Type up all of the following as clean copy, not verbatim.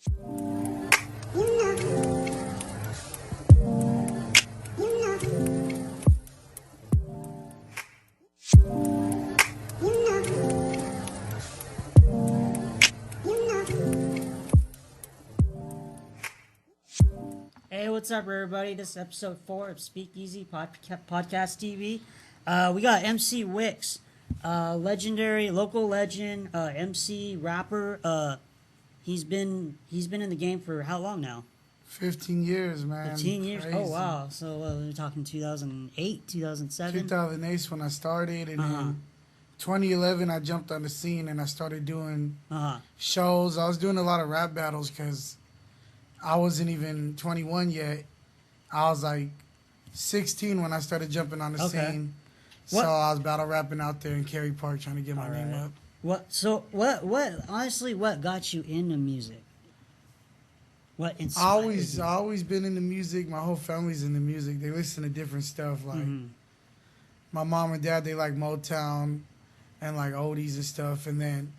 Hey, what's up, everybody? This is episode 4 of Speakeasy Podcast TV. We got MC Wicks, legendary local legend, MC rapper. He's been in the game for how long now? 15 years, man. 15 years. Crazy. Oh wow! So we're talking 2008, 2007. 2008 is when I started, and then 2011 I jumped on the scene and I started doing shows. I was doing a lot of rap battles because I wasn't even 21 yet. I was like 16 when I started jumping on the scene. So I was battle rapping out there in Cary Park trying to get my name up. Honestly, what got you into music? What inspired you? I always been into music. My whole family's into music. They listen to different stuff. Like my mom and dad, they like Motown and like oldies and stuff. And then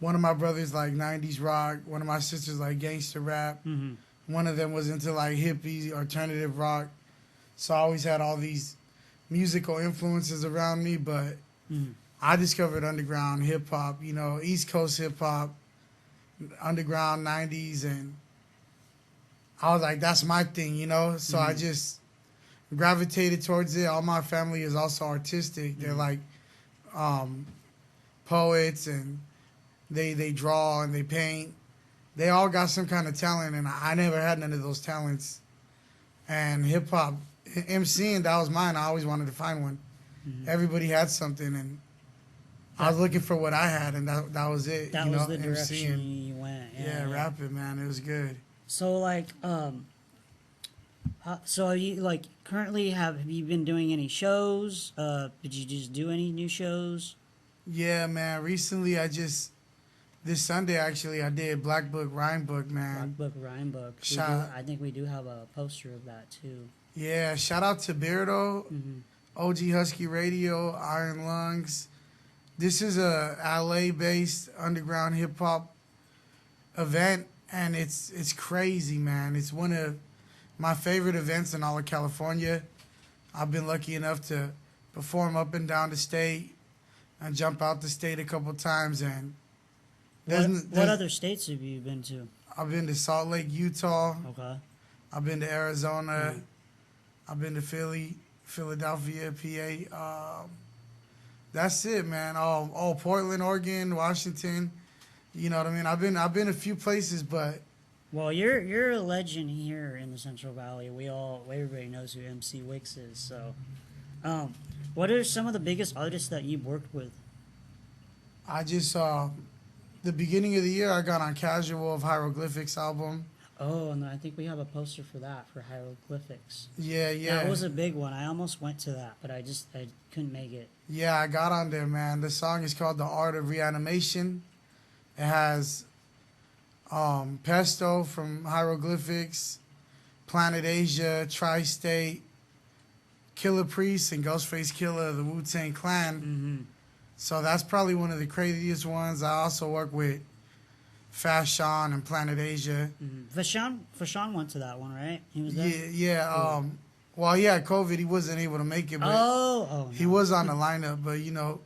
one of my brothers like 90s rock. One of my sisters like gangster rap. One of them was into like hippie, alternative rock. So I always had all these musical influences around me. But I discovered underground hip hop, you know, East Coast hip hop, underground 90s. And I was like, that's my thing, you know? So I just gravitated towards it. All my family is also artistic. They're like poets, and they draw and they paint. They all got some kind of talent, and I never had none of those talents. And hip-hop, MCing, that was mine. I always wanted to find one. Everybody had something, and I was looking for what I had, and that was it. That was the direction you went. Yeah, rapping, man. It was good. So, like, so are you, like, currently have you been doing any shows? Did you just do any new shows? Yeah, man. Recently, this Sunday, actually, I did Black Book Rhyme Book, man. Black Book Rhyme Book. I think we do have a poster of that, too. Yeah, shout out to Beardo, OG Husky Radio, Iron Lungs. This is a LA-based underground hip-hop event, and it's crazy, man. It's one of my favorite events in all of California. I've been lucky enough to perform up and down the state and jump out the state a couple times. And what other states have you been to? I've been to Salt Lake, Utah. Okay. I've been to Arizona. I've been to Philadelphia, PA. That's it, man. Oh, Portland, Oregon, Washington. You know what I mean? I've been a few places, but well, you're a legend here in the Central Valley. Everybody knows who MC Wicks is. So, what are some of the biggest artists that you've worked with? I just the beginning of the year I got on Casual of Hieroglyphics album. Oh, and I think we have a poster for that for Hieroglyphics. Yeah. That was a big one. I almost went to that, but I couldn't make it. Yeah, I got on there, man. The song is called The Art of Reanimation. It has Pesto from Hieroglyphics, Planet Asia, Tri-State, Killer Priest, and Ghostface Killer of the Wu-Tang Clan. So that's probably one of the craziest ones. I also work with Fashawn and Planet Asia. Fashawn went to that one, right? He was there? Yeah. Well, he had COVID. He wasn't able to make it, but he was on the lineup. But, you know,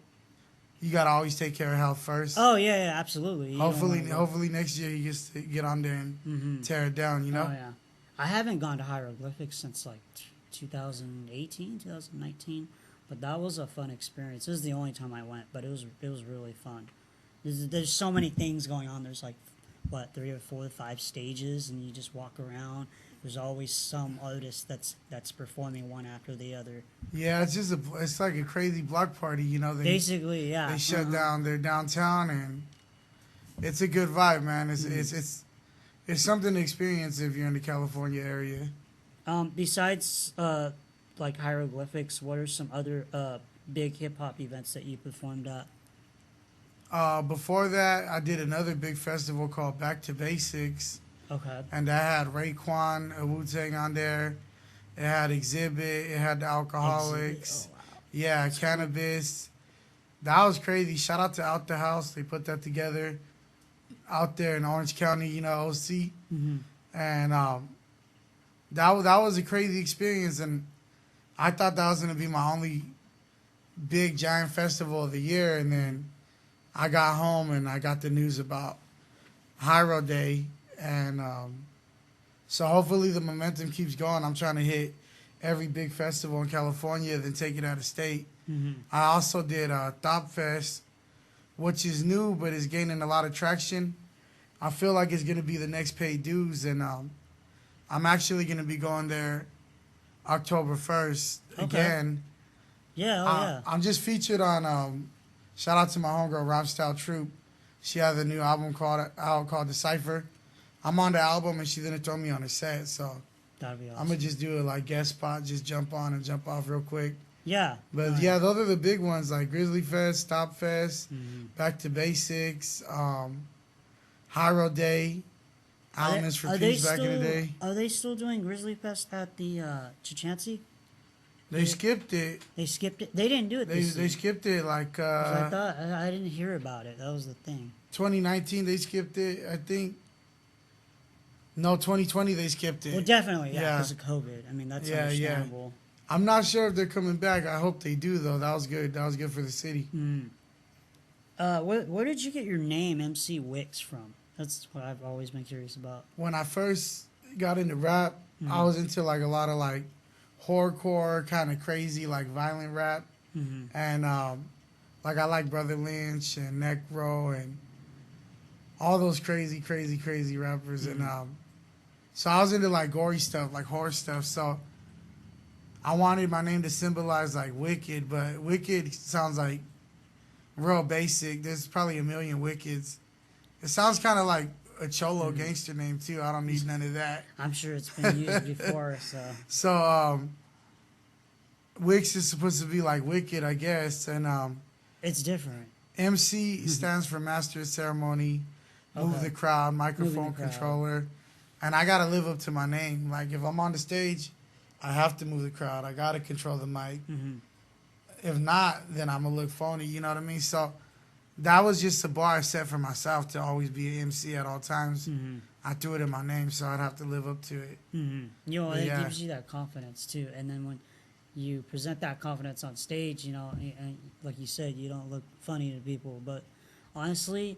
you got to always take care of health first. Oh, yeah, absolutely. Hopefully next year he gets to get on there and tear it down, you know? Oh, yeah. I haven't gone to Hieroglyphics since, like, 2018, 2019. But that was a fun experience. This is the only time I went, but it was really fun. There's so many things going on. There's like, 3 or 4 or 5 stages, and you just walk around. There's always some artist that's performing one after the other. Yeah, it's like a crazy block party, you know. Basically, yeah. They shut down their downtown, and it's a good vibe, man. It's something to experience if you're in the California area. Besides like Hieroglyphics, what are some other big hip hop events that you performed at? Before that, I did another big festival called Back to Basics. Okay. And that had Raekwon, Wu-Tang on there. It had Exhibit. It had the Alcoholics. Oh, wow. Yeah, that's Cannabis. Cool. That was crazy. Shout out to Out the House. They put that together. out there in Orange County, you know, OC, Mm-hmm. and that was a crazy experience, and I thought that was gonna be my only big giant festival of the year, and then I got home and I got the news about Hyro Day, and so hopefully the momentum keeps going. I'm trying to hit every big festival in California, then take it out of state. Mm-hmm. I also did Thop Fest, which is new but is gaining a lot of traction. I feel like it's gonna be the next paid dues, and I'm actually gonna be going there October 1st Okay. again. Yeah. Oh yeah. I'm just featured on. Shout out to my homegirl Rap Style Troop. She has a new album called Decipher. I'm on the album and she didn't throw me on her set, so That'd be awesome. I'm gonna just do a like guest spot, just jump on and jump off real quick. Yeah. But Nice. yeah, those are the big ones like Grizzly Fest, Stop Fest, Mm-hmm. Back to Basics, Hyro Day, Elements for Peace back in the day. Are they still doing Grizzly Fest at the Chichansi? They skipped it. They skipped it. They didn't do it They this year. skipped it like 'Cause I thought I didn't hear about it. That was the thing. 2019. They skipped it. I think. No, 2020 they skipped it. Well, definitely, yeah, Yeah. because of COVID. I mean, that's Yeah, yeah. understandable. I'm not sure if they're coming back. I hope they do though. That was good. That was good for the city. Mm. Where did you get your name, MC Wicks, from? That's what I've always been curious about. When I first got into rap, I Mhm. was into like a lot of like horrorcore, kind of crazy, like violent rap, Mm-hmm. and like I like Brother Lynch and Necro and all those crazy rappers, and so I was into like gory stuff, like horror stuff. So I wanted my name to symbolize like Wicked, but Wicked sounds like real basic. There's probably a million Wickeds. It sounds kind of like a cholo gangster name too. I don't need none of that. I'm sure it's been used before, so. So Wicks is supposed to be like Wicked, I guess, and It's different. MC stands for Master of Ceremony, Move Okay. the Crowd, Microphone Moving the crowd. Controller, and I gotta live up to my name. Like if I'm on the stage, I have to move the crowd. I gotta control the mic. Mm-hmm. If not, then I'm gonna look phony. You know what I mean? So that was just a bar I set for myself to always be an MC at all times. Mm-hmm. I threw it in my name, so I'd have to live up to it. Mm-hmm. You know, But it yeah. gives you that confidence too. And then when you present that confidence on stage, you know, and like you said, you don't look funny to people. But honestly,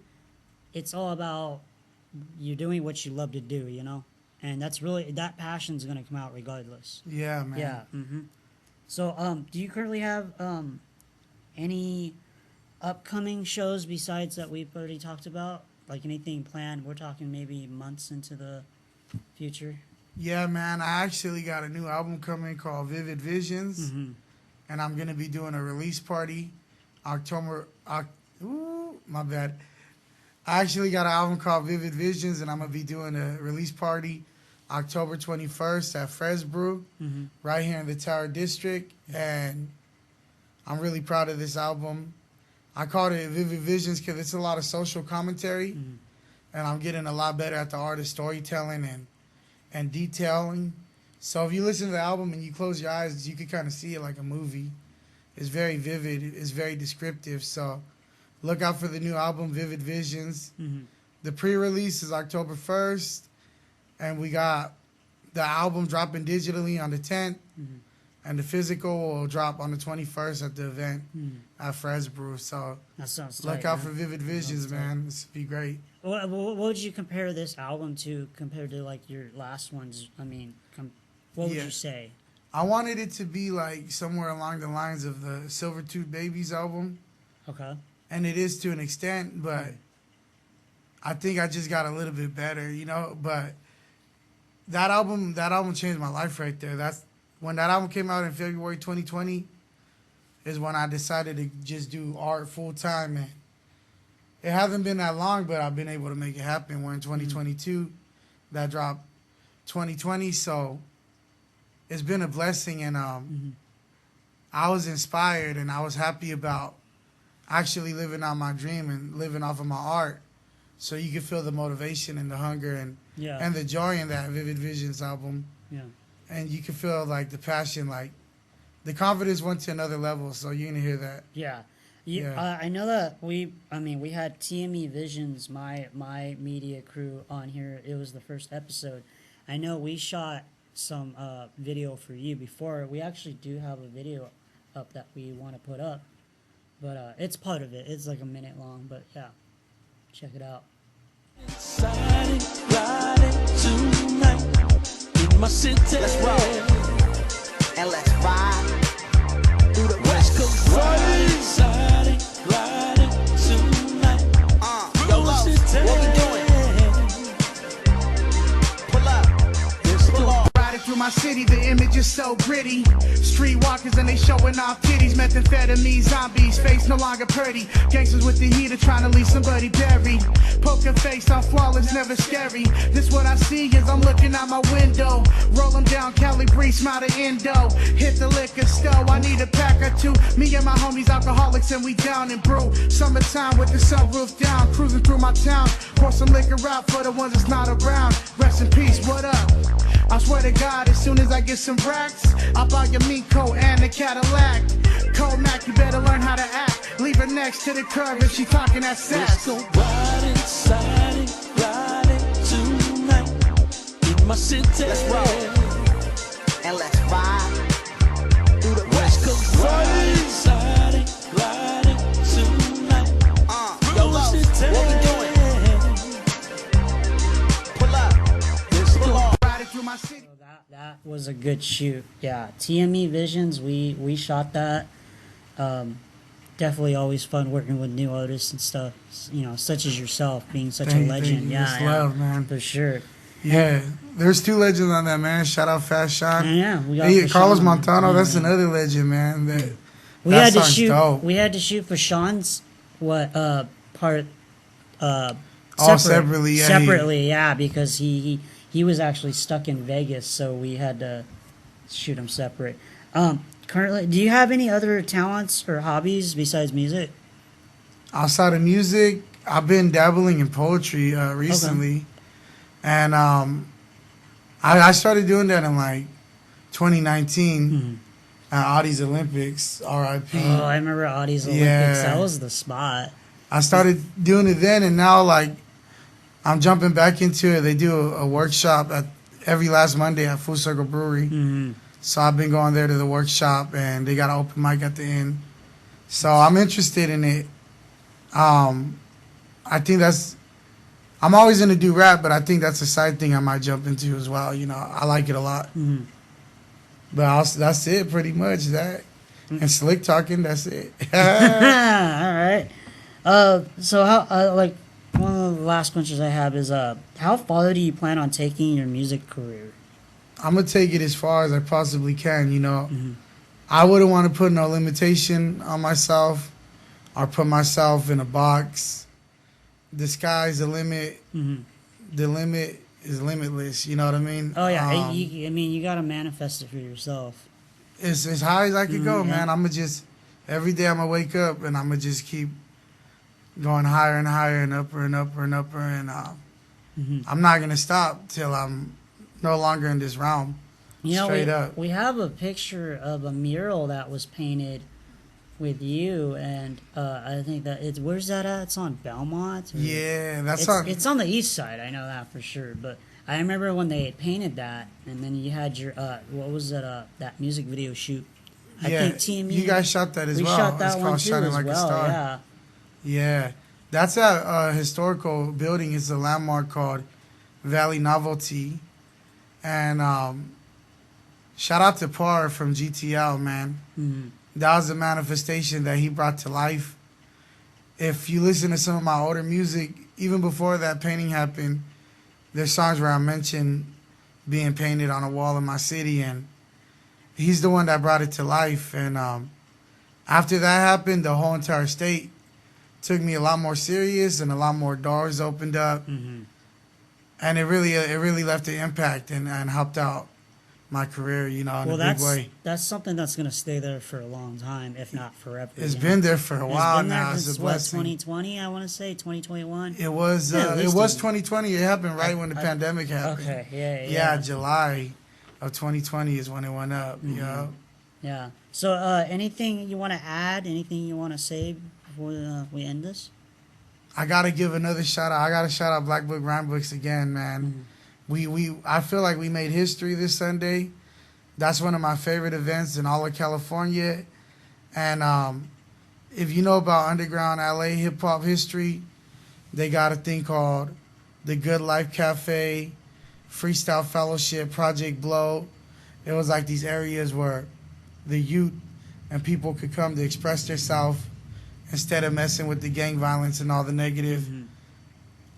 it's all about you doing what you love to do, you know? And that's really, that passion's going to come out regardless. Yeah, man. Yeah. Mm-hmm. So, do you currently have any upcoming shows besides that we've already talked about? Like anything planned? We're talking maybe months into the future. Yeah, man. I actually got a new album coming called Vivid Visions, Mm-hmm. and I'm gonna be doing a release party October. Ooh, my bad. I actually got an album called Vivid Visions, and I'm gonna be doing a release party October 21st at Fres Brew, Mm-hmm. right here in the Tower District, and I'm really proud of this album. I called it Vivid Visions because it's a lot of social commentary, Mhm. and I'm getting a lot better at the art of storytelling and detailing. So if you listen to the album and you close your eyes, you can kind of see it like a movie. It's very vivid. It's very descriptive. So look out for the new album, Vivid Visions. Mm-hmm. The pre-release is October 1st, and we got the album dropping digitally on the 10th, Mm-hmm. and the physical will drop on the 21st at the event Mm-hmm. at Fres Brew. So That sounds look tight, out man. for Vivid Visions, tight. man. This would be great. What would you compare this album to compared to like your last ones? I mean, what would Yeah. you say? I wanted it to be like somewhere along the lines of the Silvertooth Babies album, Okay. and it is to an extent, but I think I just got a little bit better, you know. But that album changed my life right there. That's when that album came out in February 2020. Is when I decided to just do art full time, and it hasn't been that long, but I've been able to make it happen. We're in 2022, that dropped 2020, so it's been a blessing, and Mm-hmm. I was inspired and I was happy about actually living out my dream and living off of my art. So you can feel the motivation and the hunger and Yeah. the joy in that Vivid Visions album. Yeah. And you can feel like the passion, like the confidence went to another level. So you're gonna hear that. Yeah. Yeah. I know that we had TME Visions, my media crew on here. It was the first episode. I know we shot some video for you before. We actually do have a video up that we want to put up, but it's part of it. It's like a minute long, but yeah, check it out. Excited, riding tonight in my city. Let's roll and let's ride through the West Coast. Excited, riding tonight. Yo, what we doing? Pull up, pull off. Riding through my city, the image is so gritty. Streetwalkers and they showing off titties. Methamphetamine zombies, face no longer pretty. Gangsters with the heater trying to leave somebody buried. Poker face, I'm flawless, never scary. This what I see as I'm looking out my window. Roll them down, Cali Breeze, smile to Indo. Hit the liquor store, I need a pack or two. Me and my homies alcoholics and we down and brew. Summertime with the sunroof down, cruising through my town. Pour some liquor out for the ones that's not around. Rest in peace, what up? I swear to God, as soon as I get some racks, I'll buy your Miko and a Cadillac. Cold Mac, you better learn how to act. Leave her next to the curb if she talking that sass. Let's go riding, excited, riding tonight in my city. Let's roll and let's ride through the West Coast. Excited, riding tonight. Yo, what we doing? Pull up, pull off. Riding through my city. So that was a good shoot. Yeah, TME Visions. We shot that. Definitely always fun working with new artists and stuff. You know, such as yourself, being such Thank a you, legend. thank you. Yeah, It's yeah, love, man. for sure. Yeah, there's 2 legends on that, man. Shout out Fast Shot. Yeah, we got Hey, for Carlos Sean. Montano, that's Yeah. another legend, man. We that had to song's shoot. dope. We had to shoot for Sean's part. Separately, yeah. Separately, yeah, because he was actually stuck in Vegas, so we had to shoot him separate. Currently, do you have any other talents or hobbies besides music? Outside of music, I've been dabbling in poetry recently. And I started doing that in like 2019 at Audie's Olympics, RIP. Oh, I remember Audie's Olympics. Yeah. That was the spot. I started doing it then, and now like I'm jumping back into it. They do a workshop at every last Monday at Full Circle Brewery. So I've been going there to the workshop, and they got an open mic at the end. So I'm interested in it. I think I'm always going to do rap, but I think that's a side thing I might jump into as well. You know, I like it a lot. But that's it pretty much. That and slick talking, that's it. All right. So how like one of the last questions I have is how far do you plan on taking your music career? I'm going to take it as far as I possibly can, you know. I wouldn't want to put no limitation on myself or put myself in a box. The sky's the limit. The limit is limitless, you know what I mean? Oh yeah, I mean you gotta manifest it for yourself. It's as high as I could go, yeah. man. I'm going to just, every day I'm going to wake up and I'm going to just keep going higher and higher and upper and upper and upper. And I'm not going to stop till I'm no longer in this realm. You know, Straight up. we have a picture of a mural that was painted with you, and I think that where's that at? It's on Belmont. Yeah, that's it's on the east side. I know that for sure. But I remember when they painted that, and then you had your what was that? That music video shoot. I think TME. You guys shot that as we well. shot that it's one called too Shining as Like well. a Star. Yeah. Yeah, that's a historical building. It's a landmark called Valley Novelty, and shout out to Par from GTL, man. That was a manifestation that he brought to life. If you listen to some of my older music, even before that painting happened, there's songs where I mention being painted on a wall in my city, and he's the one that brought it to life. And after that happened, the whole entire state took me a lot more serious, and a lot more doors opened up, and it really left an impact and helped out my career, you know, in a big way. That's something that's gonna stay there for a long time, if not forever. It's been there for a while been there now. It's since a blessing. 2020, I want to say 2021. It was Yeah, at it least was a- 2020. It happened right when the pandemic happened. Okay, yeah. Yeah, July of 2020 is when it went up. Yeah. Yeah. So, anything you want to add? Anything you want to say before we end this? I gotta give another shout out. I gotta shout out Black Book Rhyme Books again, man. I feel like we made history this Sunday. That's one of my favorite events in all of California. And if you know about underground LA hip hop history, they got a thing called the Good Life Cafe, Freestyle Fellowship, Project Blow. It was like these areas where the youth and people could come to express themselves instead of messing with the gang violence and all the negative.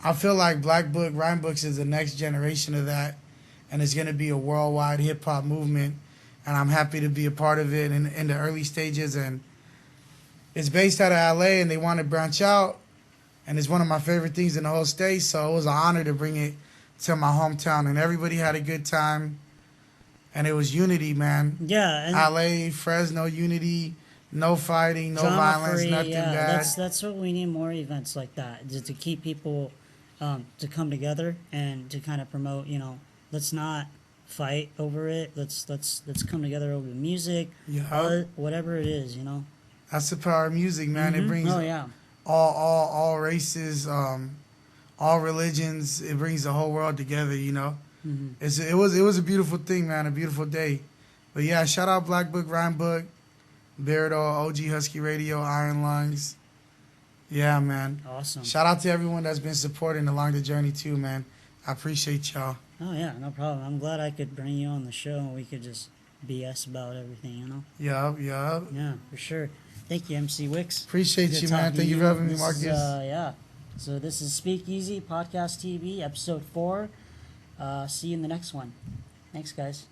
I feel like Black Book Rhyme Books is the next generation of that, and it's going to be a worldwide hip-hop movement, and I'm happy to be a part of it in the early stages. And it's based out of L.A., and they want to branch out, and it's one of my favorite things in the whole state, so it was an honor to bring it to my hometown, and everybody had a good time, and it was unity, man. Yeah. And L.A., Fresno, unity. No fighting, no violence, free, nothing bad. That's what we need, more events like that, to keep people to come together and to kind of promote. Let's not fight over it. Let's come together over music, art, whatever it is. That's the power of music, man. It brings all races, all religions. It brings the whole world together. It was a beautiful thing, man. A beautiful day. But yeah, shout out Black Book Rhyme Book. Beardo, OG Husky Radio, Iron Lungs. Yeah, man. Awesome. Shout out to everyone that's been supporting along the journey too, man. I appreciate y'all. Oh, yeah, no problem. I'm glad I could bring you on the show and we could just BS about everything, Yup. Yeah, for sure. Thank you, MC Wicks. Appreciate Good you, man. talking Thank to you for having me, This Marcus. yeah. So this is Speakeasy Podcast TV, episode 4. See you in the next one. Thanks, guys.